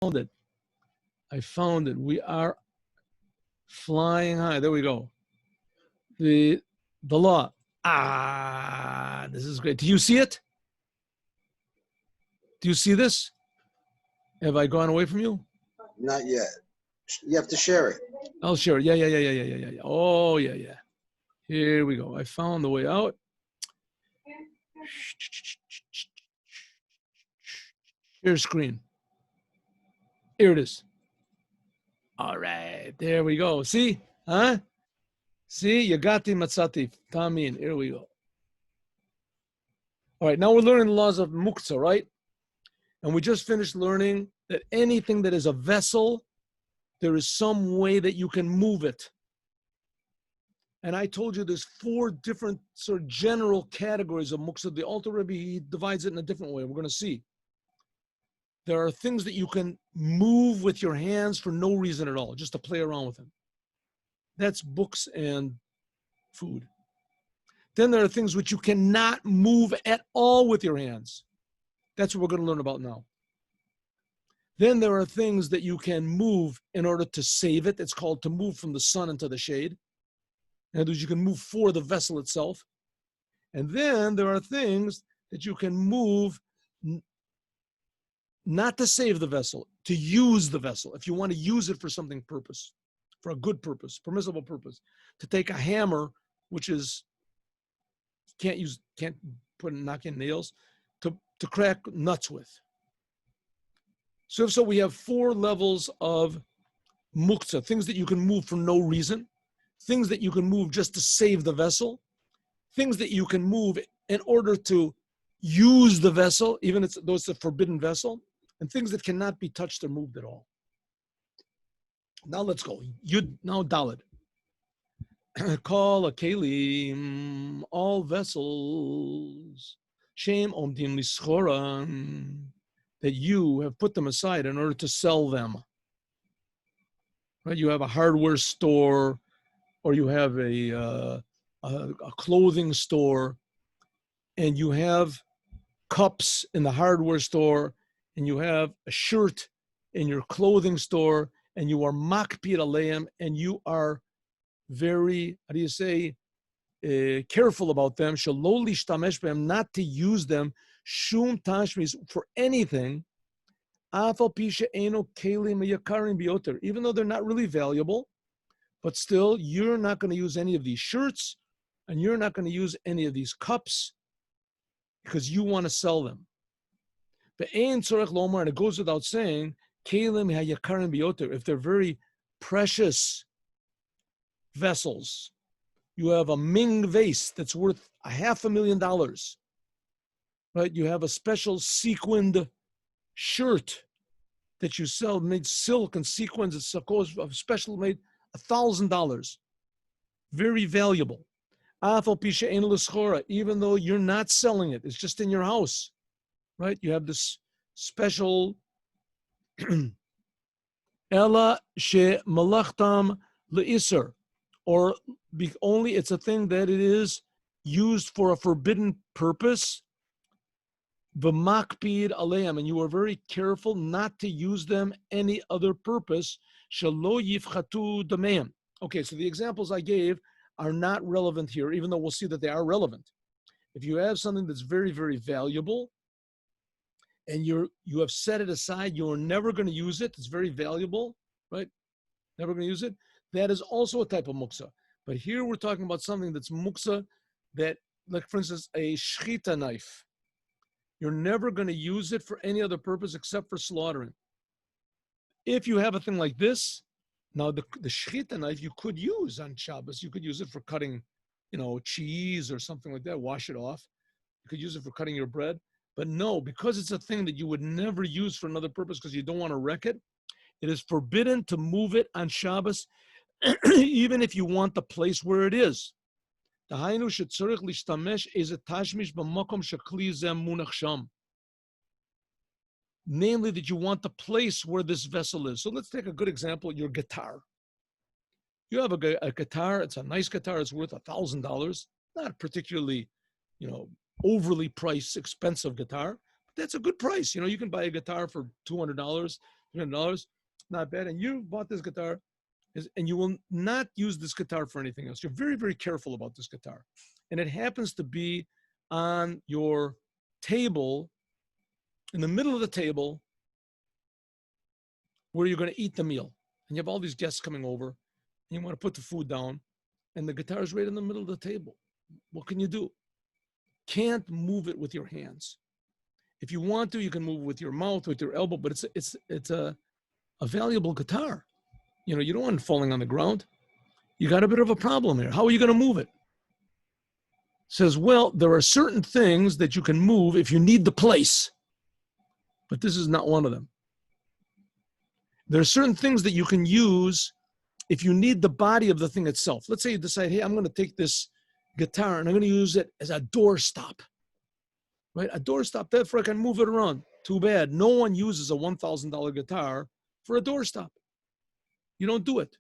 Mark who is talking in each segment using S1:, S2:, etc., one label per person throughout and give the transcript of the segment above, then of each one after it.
S1: it. I found it. We are flying high. There we go. The law. This is great. Do you see it? Do you see this? Have I gone away from you?
S2: Not yet. You have to share it.
S1: I'll share it. Yeah. Oh, yeah. Here we go. I found the way out. Share screen. Here it is. All right. There we go. See? Huh? See? Yagati matzati. Tamin. Here we go. All right. Now we're learning the laws of muktzah, right? And we just finished learning that anything that is a vessel, there is some way that you can move it. And I told you there's 4 different sort of general categories of muktzah. The Alter Rebbe, he divides it in a different way. We're going to see. There are things that you can move with your hands for no reason at all, just to play around with them. That's books and food. Then there are things which you cannot move at all with your hands. That's what we're going to learn about now. Then there are things that you can move in order to save it. It's called to move from the sun into the shade. In other words, you can move for the vessel itself. And then there are things that you can move not to save the vessel, to use the vessel. If you want to use it for something purpose, for a good purpose, permissible purpose. To take a hammer, which is, can't put knock in nails, to crack nuts with. So we have 4 levels of muktzah, things that you can move for no reason, things that you can move just to save the vessel, things that you can move in order to use the vessel, even if it's a forbidden vessel, and things that cannot be touched or moved at all. Now let's go. Now Daled. Call a kelim, all vessels, shem omdim lischoran, that you have put them aside in order to sell them. Right? You have a hardware store, or you have a clothing store, and you have cups in the hardware store, and you have a shirt in your clothing store, and you are makpid aleim, and you are very, careful about them, shelo lishtamesh behem, not to use them, shum tashmis, for anything, afal pi she'eino kelim yakarim bioter, even though they're not really valuable, but still, you're not going to use any of these shirts, and you're not going to use any of these cups, because you want to sell them. Be'ein tzorech lomar, and it goes without saying, kelim hayakarim bioter, if they're very precious vessels. You have a Ming vase that's worth $500,000, right? You have a special sequined shirt that you sell, made silk and sequins. It's special made, $1,000. Very valuable. Even though you're not selling it, it's just in your house, right? You have this special Ella she malachtam le'iser, or only it's a thing that it is used for a forbidden purpose, v'makpid aleim, and you are very careful not to use them any other purpose, shelo yifchatu dameim. Okay, so the examples I gave are not relevant here, even though we'll see that they are relevant. If you have something that's very, very valuable, and you have set it aside, you're never going to use it, it's very valuable, right? Never going to use it. That is also a type of muktzah. But here we're talking about something that's muktzah that, like for instance, a shchita knife. You're never going to use it for any other purpose except for slaughtering. If you have a thing like this, now the shchita knife you could use on Shabbos. You could use it for cutting, cheese or something like that, wash it off. You could use it for cutting your bread. But no, because it's a thing that you would never use for another purpose because you don't want to wreck it, it is forbidden to move it on Shabbos, even if you want the place where it is. Namely, that you want the place where this vessel is. So let's take a good example, your guitar. You have a guitar, it's a nice guitar, it's worth $1,000, not particularly, overly priced, expensive guitar, but that's a good price. You can buy a guitar for $200, $300, not bad. And you bought this guitar, and you will not use this guitar for anything else. You're very, very careful about this guitar. And it happens to be on your table, in the middle of the table, where you're going to eat the meal. And you have all these guests coming over, and you want to put the food down, and the guitar is right in the middle of the table. What can you do? Can't move it with your hands. If you want to, you can move it with your mouth, with your elbow, but it's a valuable guitar. You know, you don't want it falling on the ground. You got a bit of a problem here. How are you going to move it? Says, well, there are certain things that you can move if you need the place, but this is not one of them. There are certain things that you can use if you need the body of the thing itself. Let's say you decide, hey, I'm going to take this guitar and I'm going to use it as a doorstop, right? A doorstop, therefore I can move it around. Too bad. No one uses a $1,000 guitar for a doorstop. You don't do it.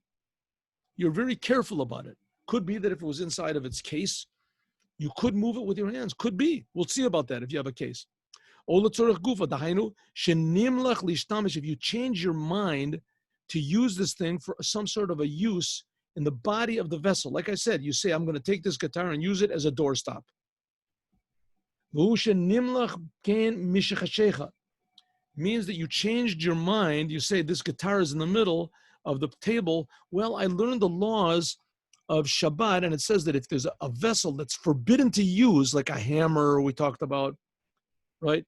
S1: You're very careful about it. Could be that if it was inside of its case, you could move it with your hands. Could be. We'll see about that if you have a case. If you change your mind to use this thing for some sort of a use in the body of the vessel, like I said, you say, I'm going to take this guitar and use it as a doorstop. Means that you changed your mind. You say, this guitar is in the middle of the table. Well, I learned the laws of Shabbat, and it says that if there's a vessel that's forbidden to use, like a hammer we talked about, right?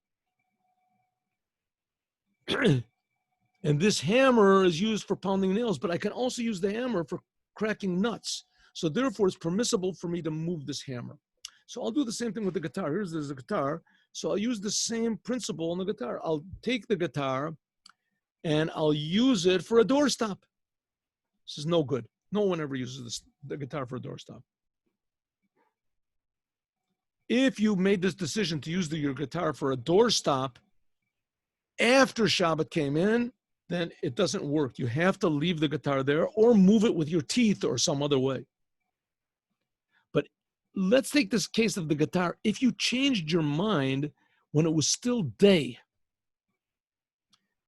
S1: And this hammer is used for pounding nails, but I can also use the hammer for cracking nuts. So therefore, it's permissible for me to move this hammer. So I'll do the same thing with the guitar. There's a guitar. So I'll use the same principle on the guitar. I'll take the guitar and I'll use it for a doorstop. This is no good. No one ever uses the guitar for a doorstop. If you made this decision to use your guitar for a doorstop after Shabbat came in, then it doesn't work. You have to leave the guitar there or move it with your teeth or some other way. But let's take this case of the guitar. If you changed your mind when it was still day,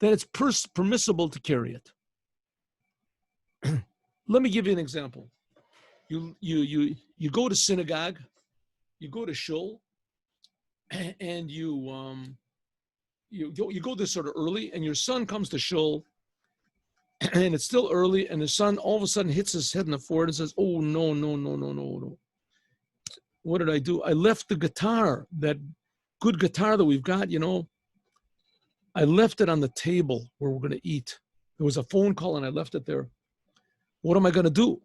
S1: then it's permissible to carry it. Let me give you an example. You go to synagogue, you go to shul, and you go this sort of early, and your son comes to shul, and it's still early, and his son all of a sudden hits his head in the forehead and says, "Oh no! What did I do? I left the guitar, that good guitar that we've got. You know, I left it on the table where we're going to eat. There was a phone call, and I left it there. What am I going to do?"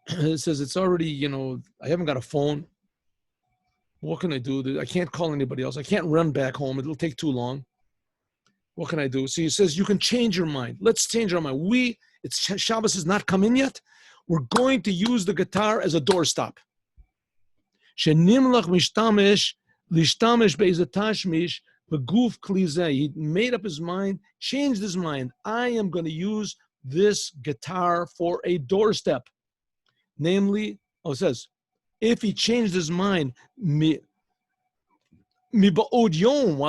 S1: It says, it's already, you know, I haven't got a phone. What can I do? I can't call anybody else. I can't run back home. It'll take too long. What can I do? So he says, you can change your mind. Let's change our mind. Shabbos has not come in yet. We're going to use the guitar as a doorstop. He made up his mind, changed his mind. I am going to use this guitar for a doorstep. Namely, it says, if he changed his mind, while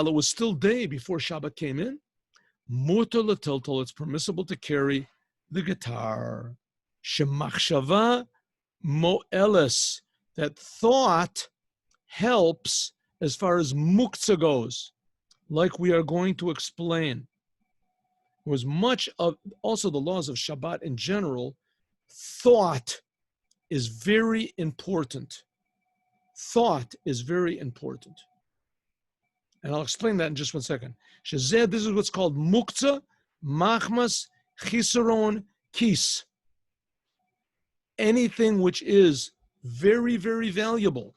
S1: it was still day before Shabbat came in, it's permissible to carry the guitar. Shemachshava mo'eles, that thought helps as far as muktzah goes, like we are going to explain. There was much of also the laws of Shabbat in general. Thought is very important. Thought is very important. And I'll explain that in just 1 second. This is what's called muktzah, machmas, chisaron, kis. Anything which is very, very valuable,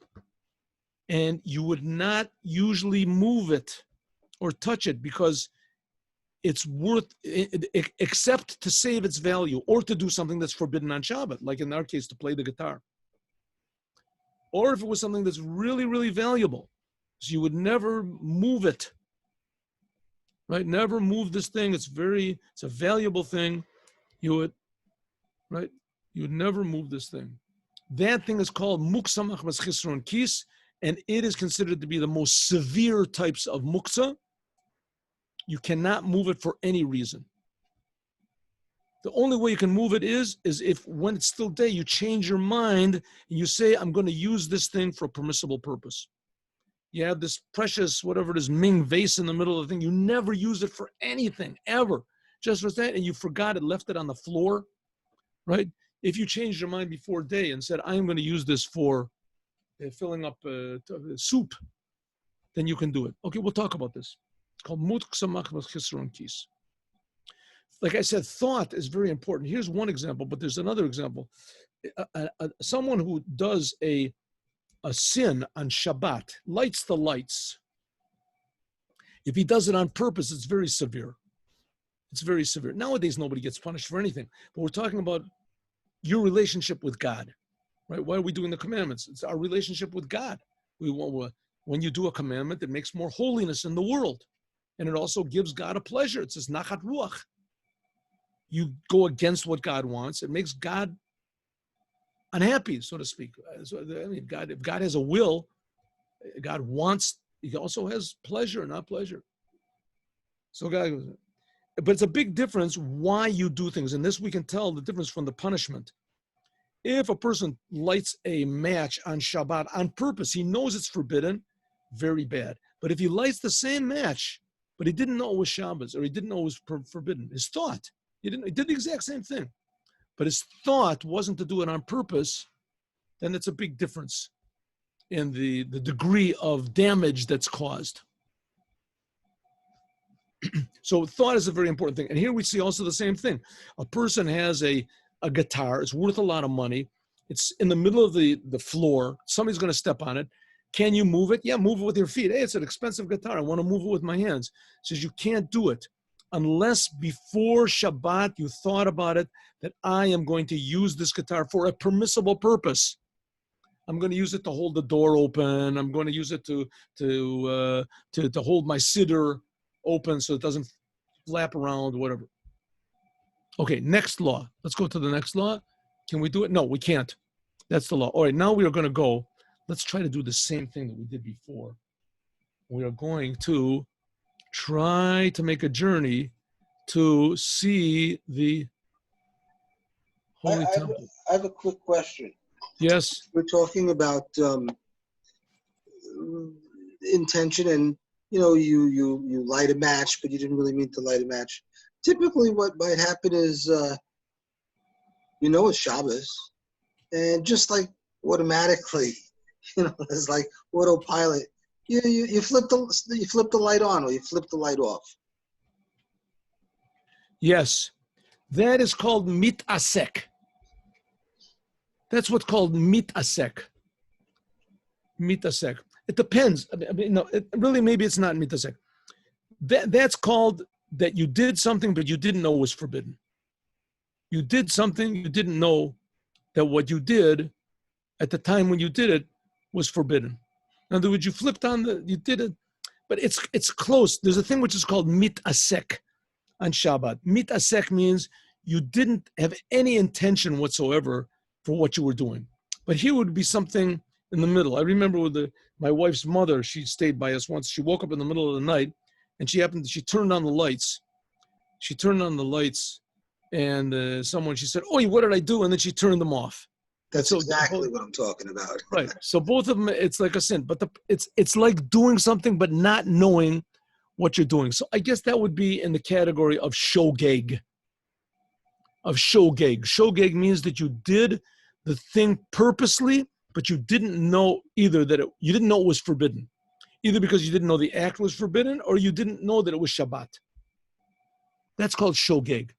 S1: and you would not usually move it or touch it because it's worth it, except to save its value or to do something that's forbidden on Shabbat, like in our case, to play the guitar. Or if it was something that's really, really valuable, so you would never move it, right? Never move this thing. It's a valuable thing. You would never move this thing. That thing is called muktzah machmas chisron kis, and it is considered to be the most severe types of muktzah, You cannot move it for any reason. The only way you can move it is if when it's still day, you change your mind and you say, I'm going to use this thing for a permissible purpose. You have this precious, whatever it is, Ming vase in the middle of the thing. You never use it for anything, ever. Just for that, and you forgot it, left it on the floor, right? If you changed your mind before day and said, I'm going to use this for filling up soup, then you can do it. Okay, we'll talk about this. It's called Mutksam Chisron Kis. Like I said, thought is very important. Here's one example, but there's another example. Someone who does a sin on Shabbat, lights the lights. If he does it on purpose, it's very severe. It's very severe. Nowadays, nobody gets punished for anything, but we're talking about your relationship with God, right? Why are we doing the commandments? It's our relationship with God. When you do a commandment, it makes more holiness in the world, and it also gives God a pleasure. It says nachat ruach. You go against what God wants. It makes God unhappy, so to speak. So, I mean, if God has a will, God wants. He also has pleasure, not pleasure. So God. But it's a big difference why you do things. And this we can tell the difference from the punishment. If a person lights a match on Shabbat on purpose, he knows it's forbidden, very bad. But if he lights the same match, but he didn't know it was Shabbos or he didn't know it was forbidden, his thought, he did the exact same thing. But his thought wasn't to do it on purpose, then it's a big difference in the degree of damage that's caused. So thought is a very important thing. And here we see also the same thing. A person has a guitar. It's worth a lot of money. It's in the middle of the floor. Somebody's going to step on it. Can you move it? Yeah, move it with your feet. Hey, it's an expensive guitar. I want to move it with my hands. He says you can't do it unless before Shabbat you thought about it, that I am going to use this guitar for a permissible purpose. I'm going to use it to hold the door open. I'm going to use it to hold my siddur open so it doesn't flap around, whatever. Okay, next law. Let's go to the next law. Can we do it? No, we can't. That's the law. All right, now we are going to go. Let's try to do the same thing that we did before. We are going to try to make a journey to see the Holy Temple.
S2: I have a quick question.
S1: Yes.
S2: We're talking about intention and you light a match, but you didn't really mean to light a match. Typically what might happen is, it's Shabbos, and just like automatically, it's like autopilot. You flip the light on or you flip the light off.
S1: Yes, that is called mitasek. That's what's called mitasek. Mitasek. It depends. Maybe it's not mitasek. That's called that you did something, but you didn't know was forbidden. You did something, you didn't know that what you did at the time when you did it was forbidden. In other words, you did it, but it's close. There's a thing which is called mitasek on Shabbat. Mitasek means you didn't have any intention whatsoever for what you were doing. But here would be something in the middle. I remember with my wife's mother, she stayed by us once. She woke up in the middle of the night and she turned on the lights. She turned on the lights and she said, "Oh, what did I do?" And then she turned them off.
S2: That's exactly what I'm talking about.
S1: Right. So both of them, it's like a sin, but it's like doing something, but not knowing what you're doing. So I guess that would be in the category of shogeg. Shogeg means that you did the thing purposely, but you didn't know either you didn't know it was forbidden, either because you didn't know the act was forbidden or you didn't know that it was Shabbat. That's called shogeg.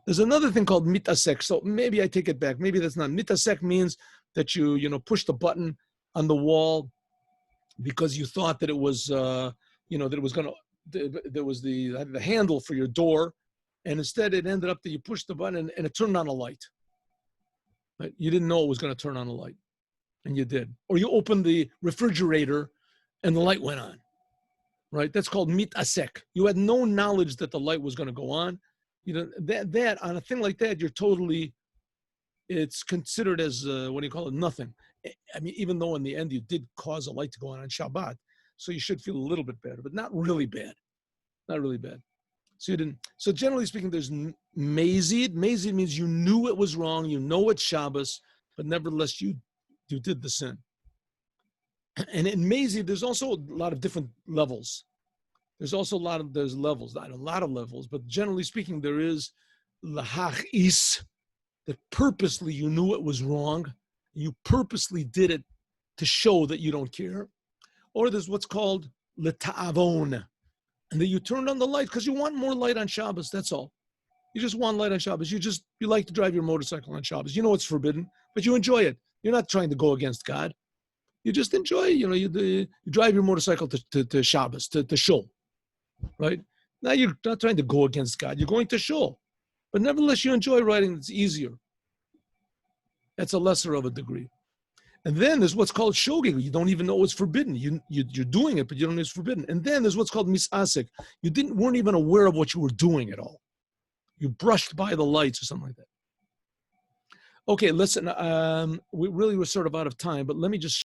S1: There's another thing called mitasek. So maybe I take it back. Maybe that's not. Mitasek means that you push the button on the wall because you thought that it was, that it was going to, there was the handle for your door. And instead it ended up that you pushed the button and it turned on a light. Right? You didn't know it was going to turn on a light. And you did. Or you opened the refrigerator and the light went on. Right? That's called mitasek. You had no knowledge that the light was going to go on. That on a thing like that, it's considered as, nothing. I mean, even though in the end you did cause a light to go on Shabbat, so you should feel a little bit better, but not really bad. Not really bad. So you didn't. So generally speaking, there's mazid. Mazid means you knew it was wrong. You know it's Shabbos, but nevertheless you did the sin. And in mazid, there's also a lot of different levels. There's levels, not a lot of levels, but generally speaking, there is lahachis, that purposely you knew it was wrong. You purposely did it to show that you don't care. Or there's what's called leta'avon, and that you turned on the light because you want more light on Shabbos, that's all. You just want light on Shabbos. You like to drive your motorcycle on Shabbos. You know it's forbidden, but you enjoy it. You're not trying to go against God. You just enjoy, you drive your motorcycle to Shabbos, to shul, right? Now you're not trying to go against God. You're going to shul. But nevertheless, you enjoy riding. It's easier. That's a lesser of a degree. And then there's what's called shogeg. You don't even know it's forbidden. You're doing it, but you don't know it's forbidden. And then there's what's called misasek. You weren't even aware of what you were doing at all. You brushed by the lights or something like that. Okay, listen, we really were sort of out of time, but let me just